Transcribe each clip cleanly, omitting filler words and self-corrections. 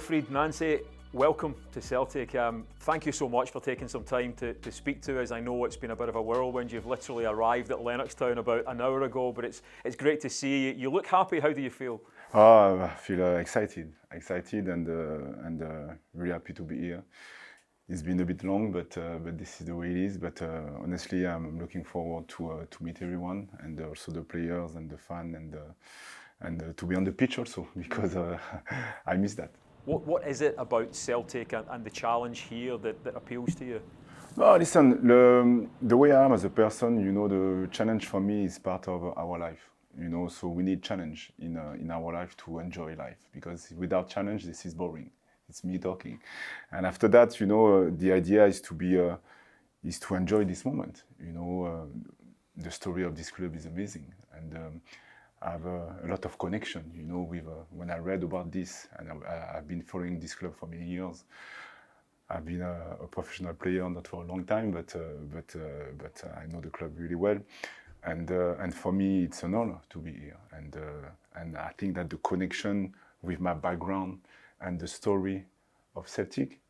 Wilfried Nancy, welcome to Celtic. Thank you so much for taking some time to speak to us. I know it's been a bit of a whirlwind. You've literally arrived at Lennoxtown about an hour ago, but it's great to see you. You look happy. How do you feel? I feel excited and really happy to be here. It's been a bit long, but this is the way it is. But honestly, I'm looking forward to meet everyone and also the players and the fans and to be on the pitch also because I miss that. What is it about Celtic and the challenge here that appeals to you? No, listen, the way I am as a person, the challenge for me is part of our life. So we need challenge in our life to enjoy life, because without challenge, this is boring. It's me talking. And after that, the idea is to enjoy this moment. The story of this club is amazing, and I have a lot of connection, with when I read about this, and I've been following this club for many years. I've been a professional player, not for a long time, but I know the club really well. And for me, it's an honor to be here. And I think that the connection with my background and the story of Celtic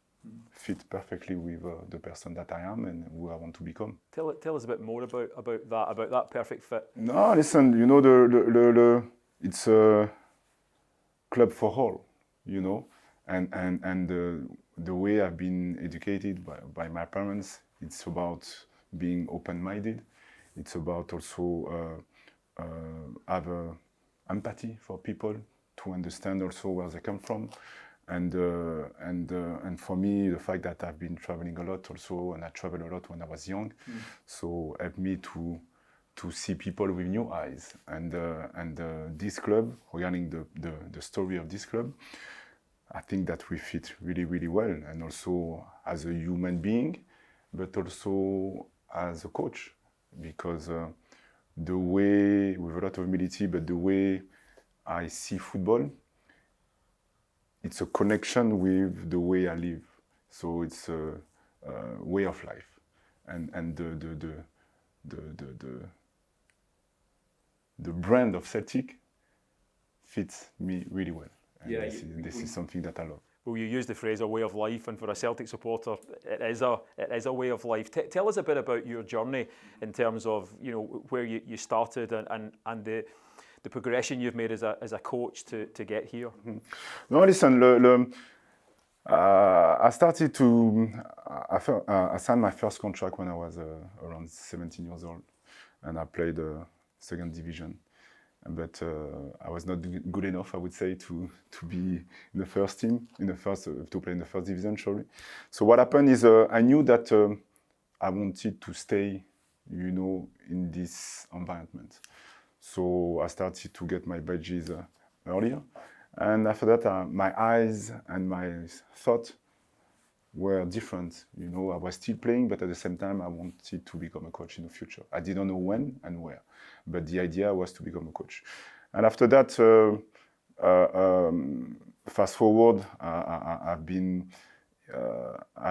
fit perfectly with the person that I am and who I want to become. Tell us a bit more about that perfect fit. No, listen, it's a club for all, and the way I've been educated by my parents, it's about being open-minded. It's about also have empathy for people, to understand also where they come from, and for me, the fact that I've been traveling a lot also, and I traveled a lot when I was young, so helped me to see people with new eyes, and this club, regarding the story of this club, I think that we fit really, really well, and also as a human being, but also as a coach. Because the way, with a lot of humility, but the way I see football, it's a connection with the way I live. So it's a way of life, and the brand of Celtic fits me really well. And yeah, this is something that I love. Well, you use the phrase "a way of life," and for a Celtic supporter, it is a way of life. Tell us a bit about your journey in terms of where you started and the progression you've made as a coach to get here. Mm-hmm. No, listen. I started I signed my first contract when I was around 17 years old, and I played second division. But I was not good enough, I would say, to be in the first team, to play in the first division, surely. So what happened is I knew that I wanted to stay, in this environment. So I started to get my badges earlier. And after that, my eyes and my thought were different. I was still playing, but at the same time, I wanted to become a coach in the future. I didn't know when and where, but the idea was to become a coach. And after that, fast forward, I have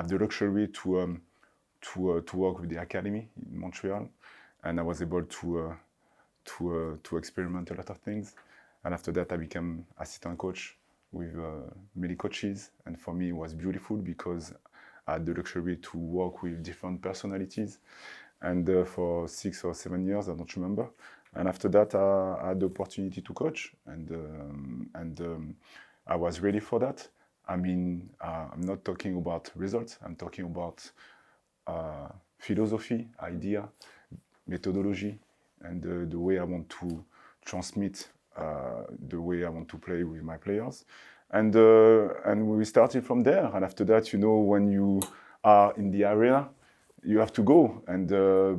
the luxury to work with the academy in Montreal, and I was able to experiment a lot of things. And after that, I became assistant coach with many coaches, and for me it was beautiful because I had the luxury to work with different personalities, and for 6 or 7 years, I don't remember. And after that, I had the opportunity to coach, and I was ready for that. I mean, I'm not talking about results. I'm talking about philosophy, idea, methodology, and the way I want to transmit. The way I want to play with my players, and we started from there. And after that, when you are in the area, you have to go. And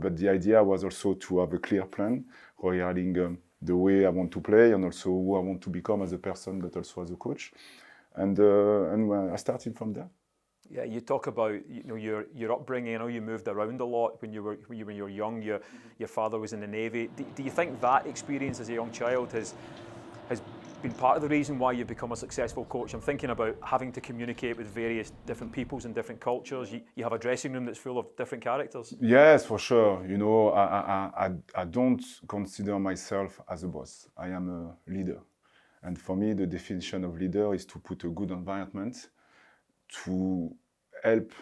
but the idea was also to have a clear plan regarding the way I want to play and also who I want to become as a person, but also as a coach. And I started from there. Yeah, you talk about your upbringing. You moved around a lot when you were young. Your father was in the Navy. Do you think that experience as a young child has been part of the reason why you've become a successful coach? I'm thinking about having to communicate with various different peoples and different cultures. You have a dressing room that's full of different characters. Yes, for sure. I don't consider myself as a boss. I am a leader. And for me, the definition of leader is to put a good environment, to help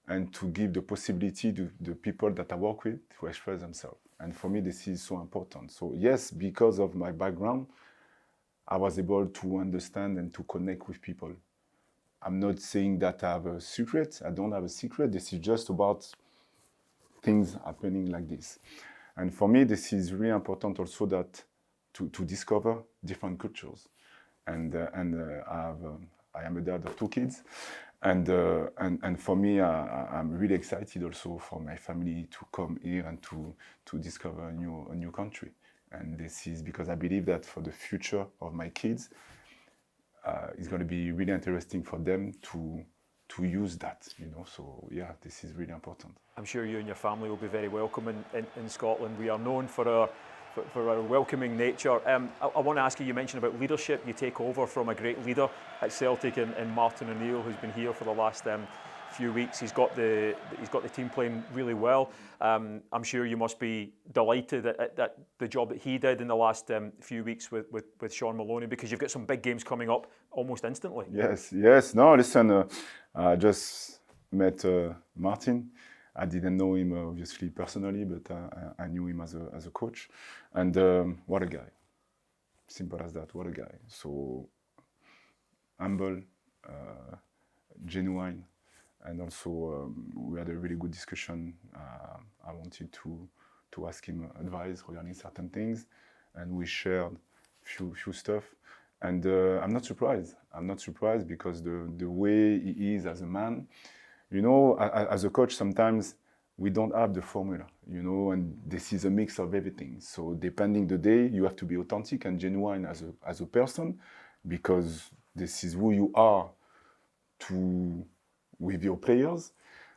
and to give the possibility to the people that I work with to express themselves. And for me, this is so important. So yes, because of my background, I was able to understand and to connect with people. I'm not saying that I have a secret. I don't have a secret. This is just about things happening like this. And for me, this is really important also that to discover different cultures. And I am a dad of 2 kids. And for me, I'm really excited also for my family to come here and to discover a new country. And this is because I believe that for the future of my kids, it's going to be really interesting for them to use that, So yeah, this is really important. I'm sure you and your family will be very welcome in Scotland. We are known for our welcoming nature. I want to ask you, you mentioned about leadership. You take over from a great leader at Celtic in Martin O'Neill, who's been here for the last few weeks. He's got the team playing really well. I'm sure you must be delighted at the job that he did in the last few weeks with Sean Maloney, because you've got some big games coming up almost instantly. Yes. No, listen, I just met Martin. I didn't know him obviously personally, but I knew him as a coach. And what a guy. Simple as that, what a guy. So humble, genuine. And also, we had a really good discussion. I wanted to ask him advice regarding certain things, and we shared few stuff. And I'm not surprised. I'm not surprised because the way he is as a man, as a coach, sometimes we don't have the formula, and this is a mix of everything. So depending the day, you have to be authentic and genuine as a person, because this is who you are with your players.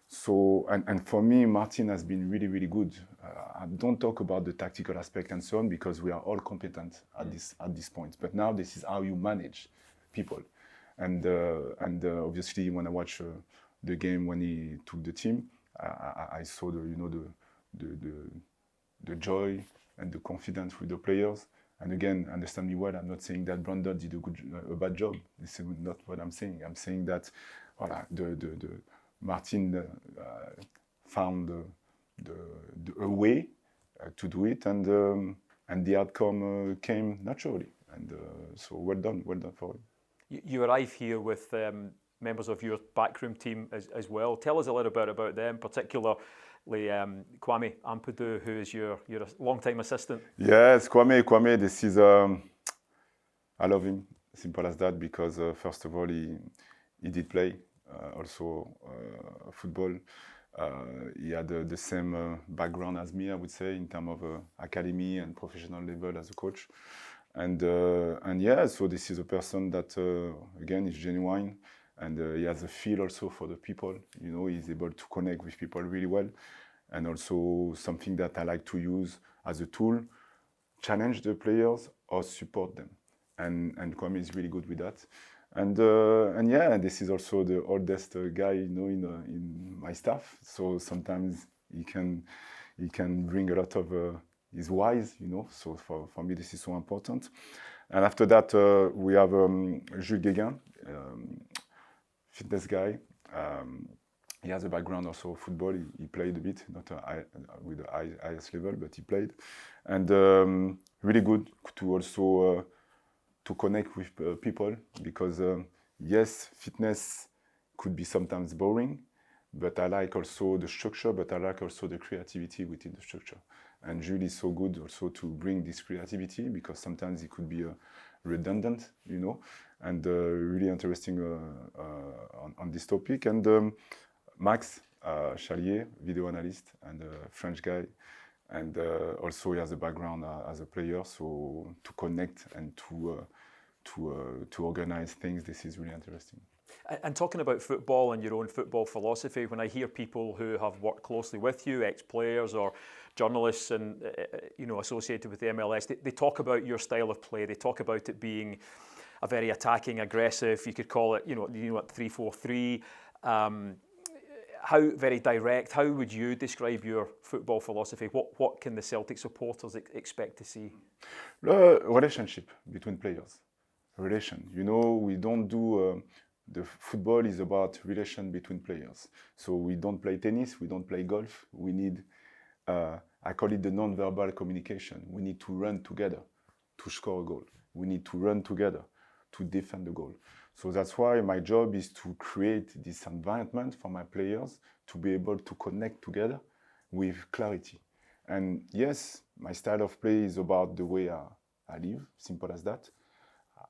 So, and for me, Martin has been really, really good. I don't talk about the tactical aspect and so on, because we are all competent at this point. But now this is how you manage people. And obviously, when I watch the game when he took the team, I saw the joy and the confidence with the players. And again, understand me well, I'm not saying that Brandon did a bad job. This is not what I'm saying. I'm saying that the Martin found a way to do it, and the outcome came naturally. And so well done for him. You arrive here with members of your backroom team as well. Tell us a little bit about them, particularly Kwame Ampadu, who is your long-time assistant. Yes, Kwame. This is I love him. Simple as that. Because first of all, he did play also football. He had the same background as me, I would say, in terms of academy and professional level as a coach. And yeah, so this is a person that again is genuine. And he has a feel also for the people. He's able to connect with people really well. And also something that I like to use as a tool, challenge the players or support them. And Kwame is really good with that. And yeah, this is also the oldest guy, in my staff. So sometimes he can bring a lot of his wise, So for me, this is so important. And after that, we have Jules Guéguin. Fitness guy. He has a background also of football. He played a bit, not with the highest level, but he played. And really good to also to connect with people, because yes, fitness could be sometimes boring, but I like also the structure, but I like also the creativity within the structure. And Jules is so good also to bring this creativity, because sometimes it could be redundant, and really interesting on this topic. And Max Chalier, video analyst and a French guy, and also he has a background as a player, so to connect and to organize things, this is really interesting. And talking about football and your own football philosophy, when I hear people who have worked closely with you, ex-players or journalists and associated with the MLS, they talk about your style of play. They talk about it being a very attacking, aggressive. You could call it, 3-4-3. How very direct. How would you describe your football philosophy? What can the Celtic supporters expect to see? The relationship between players. relation. You know, we don't do, the football is about relation between players. So we don't play tennis, we don't play golf. We need, I call it the non-verbal communication. We need to run together to score a goal. We need to run together to defend the goal. So that's why my job is to create this environment for my players to be able to connect together with clarity. And yes, my style of play is about the way I live, simple as that.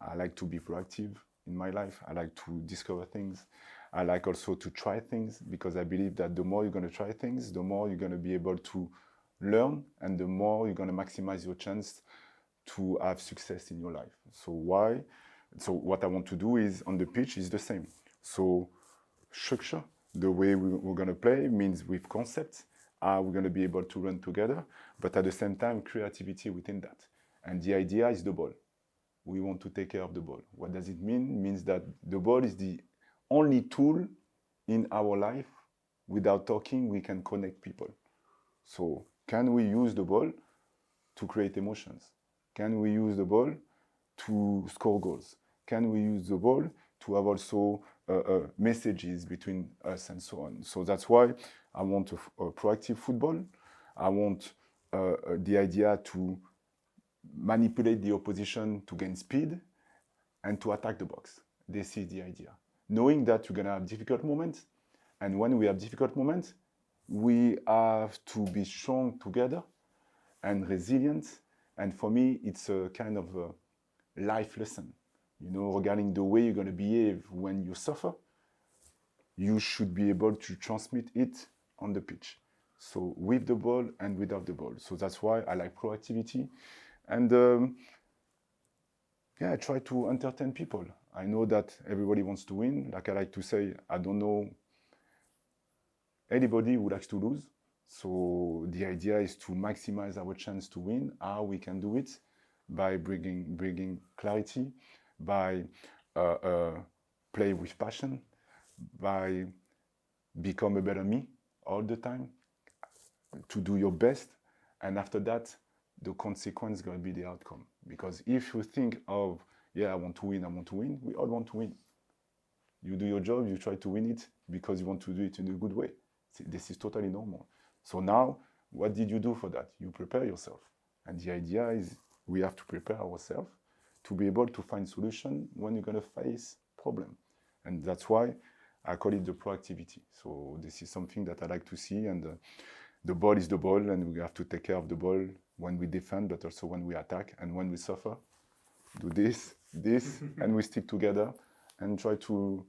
I like to be proactive in my life. I like to discover things. I like also to try things because I believe that the more you're going to try things, the more you're going to be able to learn and the more you're going to maximize your chance to have success in your life. So what I want to do is on the pitch is the same. So structure, the way we're going to play means with concepts, we're going to be able to run together, but at the same time, creativity within that. And the idea is the ball. We want to take care of the ball. What does it mean? It means that the ball is the only tool in our life. Without talking, we can connect people. So can we use the ball to create emotions? Can we use the ball to score goals? Can we use the ball to have also messages between us and so on? So that's why I want a proactive football. I want the idea to manipulate the opposition to gain speed and to attack the box. This is the idea. Knowing that you're going to have difficult moments, and when we have difficult moments, we have to be strong together and resilient. And for me, it's a kind of a life lesson, you know, regarding the way you're going to behave when you suffer. You should be able to transmit it on the pitch. So with the ball and without the ball. So that's why I like proactivity. And yeah, I try to entertain people. I know that everybody wants to win. Like I like to say, I don't know anybody who likes to lose. So the idea is to maximize our chance to win. How we can do it? By bringing clarity, by play with passion, by become a better me all the time, to do your best. And after that, the consequence is going to be the outcome. Because if you think of, yeah, I want to win, we all want to win. You do your job, you try to win it because you want to do it in a good way. This is totally normal. So now, what did you do for that? You prepare yourself. And the idea is we have to prepare ourselves to be able to find solution when you're going to face problem. And that's why I call it the proactivity. So this is something that I like to see. And the ball is the ball, and we have to take care of the ball when we defend, but also when we attack and when we suffer. Do this, and we stick together and try to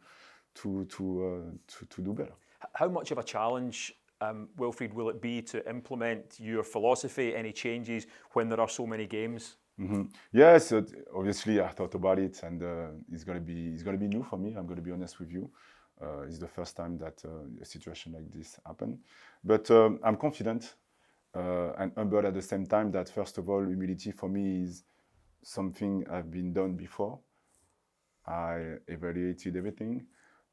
do better. How much of a challenge, Wilfried, will it be to implement your philosophy, any changes when there are so many games? Mm-hmm. Yes, obviously I thought about it, and it's gonna be new for me. I'm gonna be honest with you. It's the first time that a situation like this happened, but I'm confident and humble at the same time. That first of all, humility for me is something I've been done before. I evaluated everything.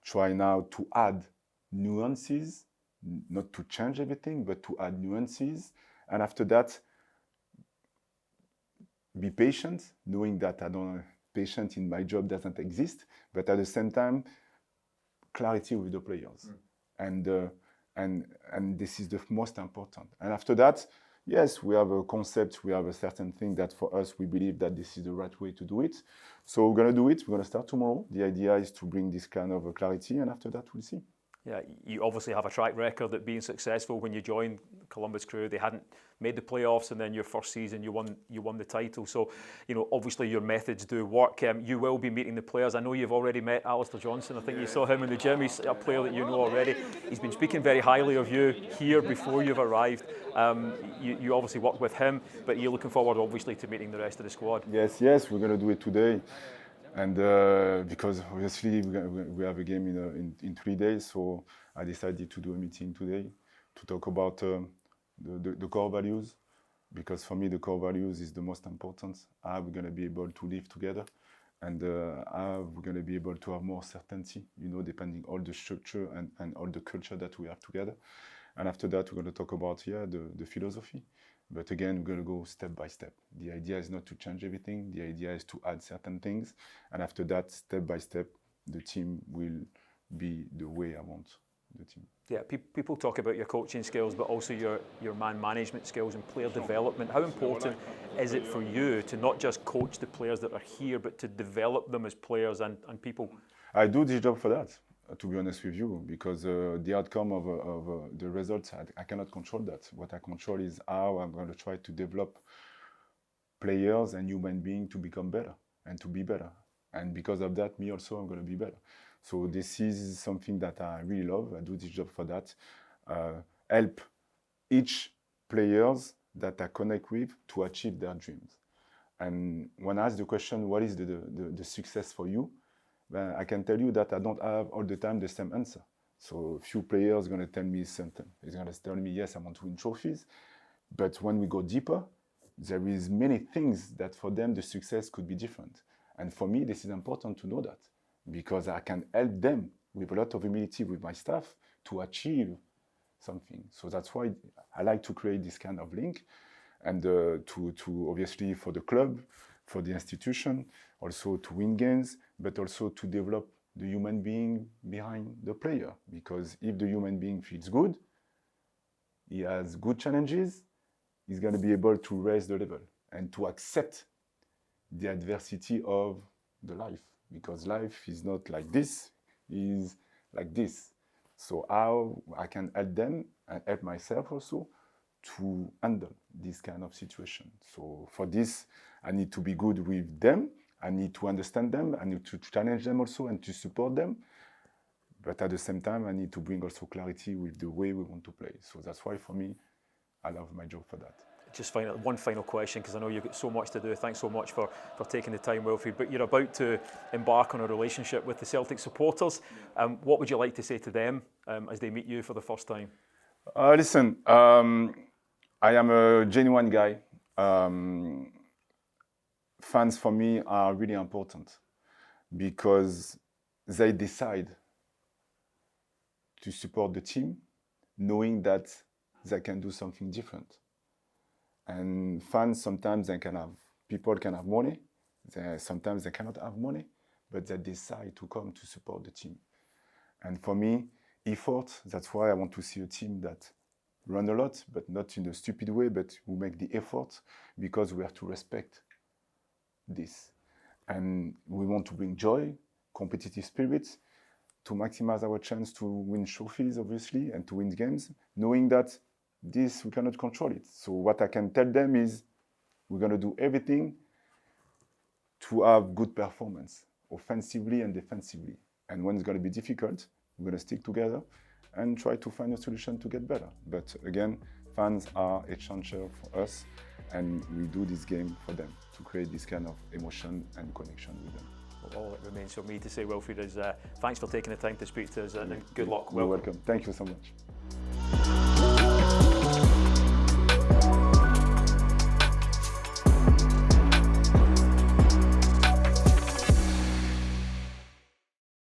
Try now to add nuances, not to change everything, but to add nuances. And after that, be patient, knowing that patient in my job doesn't exist, but at the same time, clarity with the players. And this is the most important. And after that, yes, we have a concept, we have a certain thing that for us, we believe that this is the right way to do it. So we're going to do it. We're going to start tomorrow. The idea is to bring this kind of clarity, and after that, we'll see. Yeah, you obviously have a track record at being successful. When you joined Columbus Crew, they hadn't made the playoffs, and then your first season, you won the title. So, you know, obviously your methods do work. You will be meeting the players. I know you've already met Alistair Johnson. I think you saw him in the gym. He's a player that you know already. He's been speaking very highly of you here before you've arrived. You obviously worked with him, but you're looking forward, obviously, to meeting the rest of the squad. Yes, we're going to do it today. And because obviously we have a game in 3 days, so I decided to do a meeting today to talk about the core values, because for me the core values is the most important. How we're going to be able to live together, and how we're going to be able to have more certainty, you know, depending on the structure and all the culture that we have together. And after that, we're going to talk about the philosophy, But again, we're going to go step by step. The idea is not to change everything. The idea is to add certain things. And after that, step by step, the team will be the way I want the team. Yeah, people talk about your coaching skills, but also your man management skills and player development. How important is it for you to not just coach the players that are here, but to develop them as players and people? I do this job for that, to be honest with you, because the outcome of the results, I cannot control that. What I control is how I'm going to try to develop players and human beings to become better and to be better. And because of that, me also, I'm going to be better. So this is something that I really love. I do this job for that. Help each players that I connect with to achieve their dreams. And when I ask the question, what is the success for you? I can tell you that I don't have all the time the same answer. So a few players are going to tell me something. They're going to tell me, yes, I want to win trophies. But when we go deeper, there is many things that for them the success could be different. And for me, this is important to know that, because I can help them with a lot of humility with my staff to achieve something. So that's why I like to create this kind of link, and to obviously for the club, for the institution, also to win games, but also to develop the human being behind the player. Because if the human being feels good, he has good challenges, he's going to be able to raise the level and to accept the adversity of the life. Because life is not like this, is like this. So how I can help them and help myself also to handle this kind of situation. So for this, I need to be good with them. I need to understand them. I need to challenge them also and to support them. But at the same time, I need to bring also clarity with the way we want to play. So that's why for me, I love my job for that. Just one final question, because I know you've got so much to do. Thanks so much for taking the time, Wilfried. But you're about to embark on a relationship with the Celtic supporters. What would you like to say to them as they meet you for the first time? Listen, I am a genuine guy. Fans for me are really important because they decide to support the team, knowing that they can do something different. And fans, sometimes people can have money, sometimes they cannot have money, but they decide to come to support the team. And for me, effort, that's why I want to see a team that run a lot, but not in a stupid way, but who make the effort, because we have to respect this. And we want to bring joy, competitive spirit, to maximize our chance to win trophies, obviously, and to win games, knowing that this, we cannot control it. So what I can tell them is we're going to do everything to have good performance, offensively and defensively. And when it's going to be difficult, we're going to stick together and try to find a solution to get better. But again, fans are essential for us, and we do this game for them, to create this kind of emotion and connection with them. Well, all that remains for me to say, Wilfried, is thanks for taking the time to speak to us, and good luck. You're welcome. Thank you so much.